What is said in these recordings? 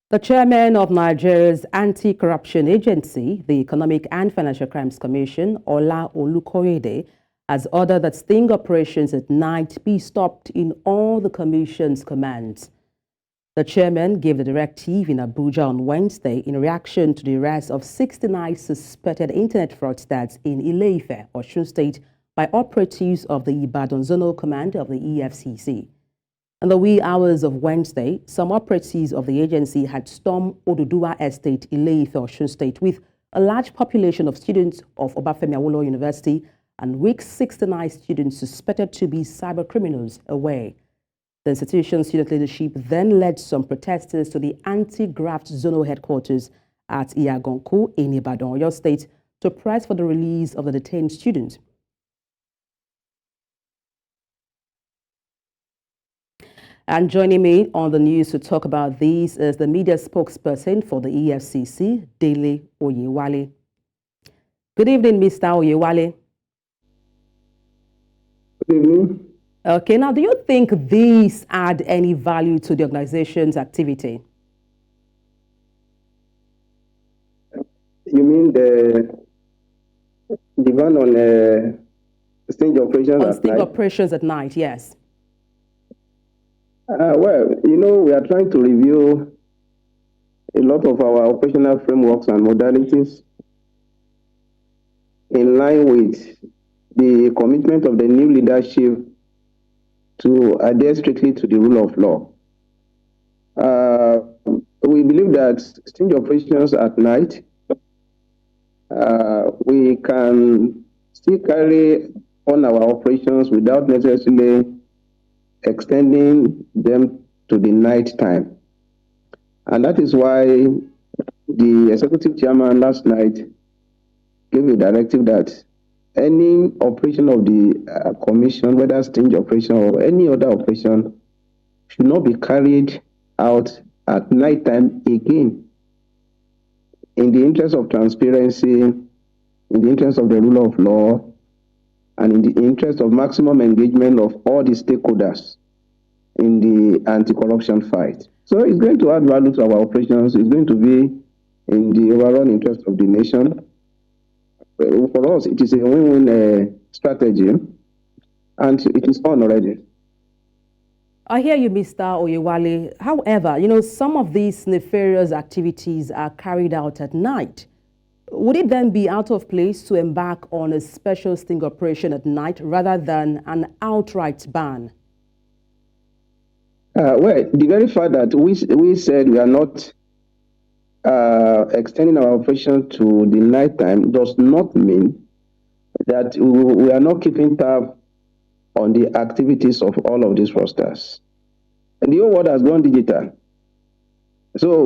The chairman of Nigeria's Anti-Corruption Agency, the Economic and Financial Crimes Commission, Ola Olukoyede, has ordered that sting operations at night be stopped in all the commission's commands. The chairman gave the directive in Abuja on Wednesday in reaction to the arrest of 69 suspected internet fraudsters in Ile-Ife, Osun State, by operatives of the Ibadan zonal command of the EFCC. In the wee hours of Wednesday, some operatives of the agency had stormed Oduduwa Estate, Ile-Ife, Osun State, with a large population of students of Obafemi Awolowo University and with 69 students suspected to be cybercriminals away. The institution's student leadership then led some protesters to the Anti-Graft zonal headquarters at Iyaganku in Ibadan, Oyo State, to press for the release of the detained students. And joining me on the news to talk about this is the media spokesperson for the EFCC, Dele Oyewale. Good evening, Mr. Oyewale. Good evening. Okay, now do you think these add any value to the organization's activity? You mean the ban on sting operations on at sting night? Operations at night, yes. Well, we are trying to review a lot of our operational frameworks and modalities in line with the commitment of the new leadership to adhere strictly to the rule of law. We believe that sting operations at night, we can still carry on our operations without necessarily extending them to the night time. And that is why the executive chairman last night gave a directive that any operation of the commission, whether sting operation or any other operation, should not be carried out at night time again, in the interest of transparency, in the interest of the rule of law, and in the interest of maximum engagement of all the stakeholders in the anti-corruption fight. So it's going to add value to our operations. It's going to be in the overall interest of the nation. For us, it is a win-win strategy, and it is on already. I hear you, Mr. Oyewale. However, some of these nefarious activities are carried out at night. Would it then be out of place to embark on a special sting operation at night rather than an outright ban? Well, the very fact that we said we are not extending our operation to the night time does not mean that we are not keeping tab on the activities of all of these fraudsters. And the whole world has gone digital. So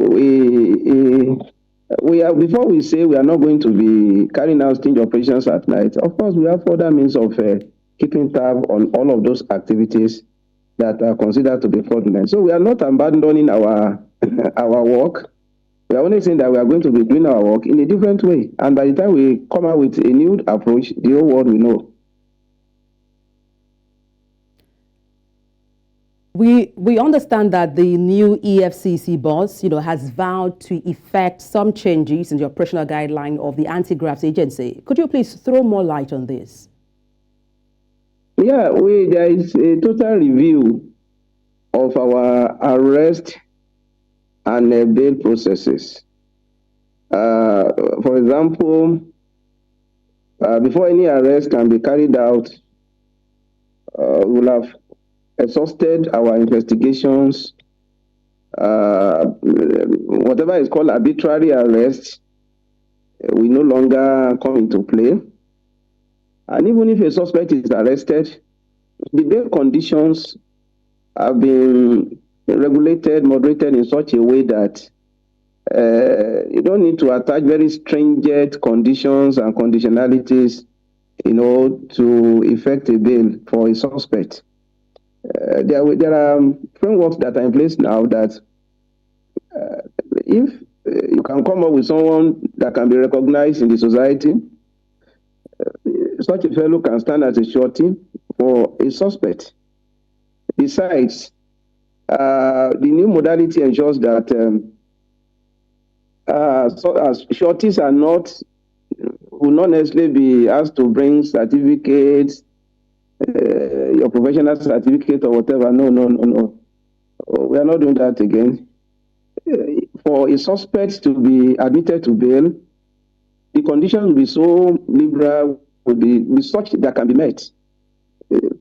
we are, before we say we are not going to be carrying out sting operations at night, of course we have other means of keeping tab on all of those activities that are considered to be fraudulent. So we are not abandoning our our work. We are only saying that we are going to be doing our work in a different way. And by the time we come out with a new approach, the whole world will know. We understand that the new EFCC boss, has vowed to effect some changes in the operational guideline of the Anti-Graft agency. Could you please throw more light on this? Yeah, there is a total review of our arrest and bail processes. For example, before any arrest can be carried out, we'll have exhausted our investigations. Whatever is called arbitrary arrest will no longer come into play. And even if a suspect is arrested, the bail conditions have been regulated, moderated in such a way that you don't need to attach very stringent conditions and conditionalities, to effect a bail for a suspect. There are frameworks that are in place now that if you can come up with someone that can be recognized in the society, such a fellow can stand as a surety for a suspect. Besides, the new modality ensures that sureties will not necessarily be asked to bring certificates, your professional certificate or whatever. No. We are not doing that again. For a suspect to be admitted to bail, the conditions will be so liberal, will be such that can be met.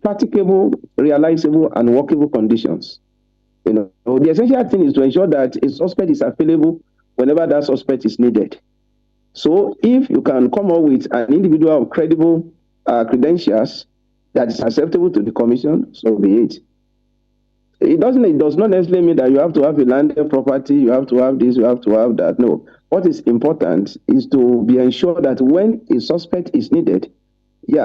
Practicable, realizable, and workable conditions. The essential thing is to ensure that a suspect is available whenever that suspect is needed. So if you can come up with an individual of credible credentials that is acceptable to the commission, so be it. It does not necessarily mean that you have to have a landed property, you have to have this, you have to have that. No. What is important is to be ensured that when a suspect is needed,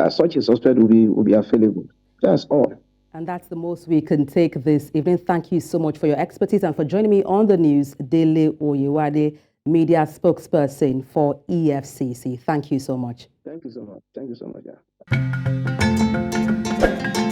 such a suspect will be available. That's all. And that's the most we can take this evening. Thank you so much for your expertise and for joining me on the news. Dele Oyewale, media spokesperson for EFCC. Thank you so much. Thank you so much. Thank you so much. Yeah.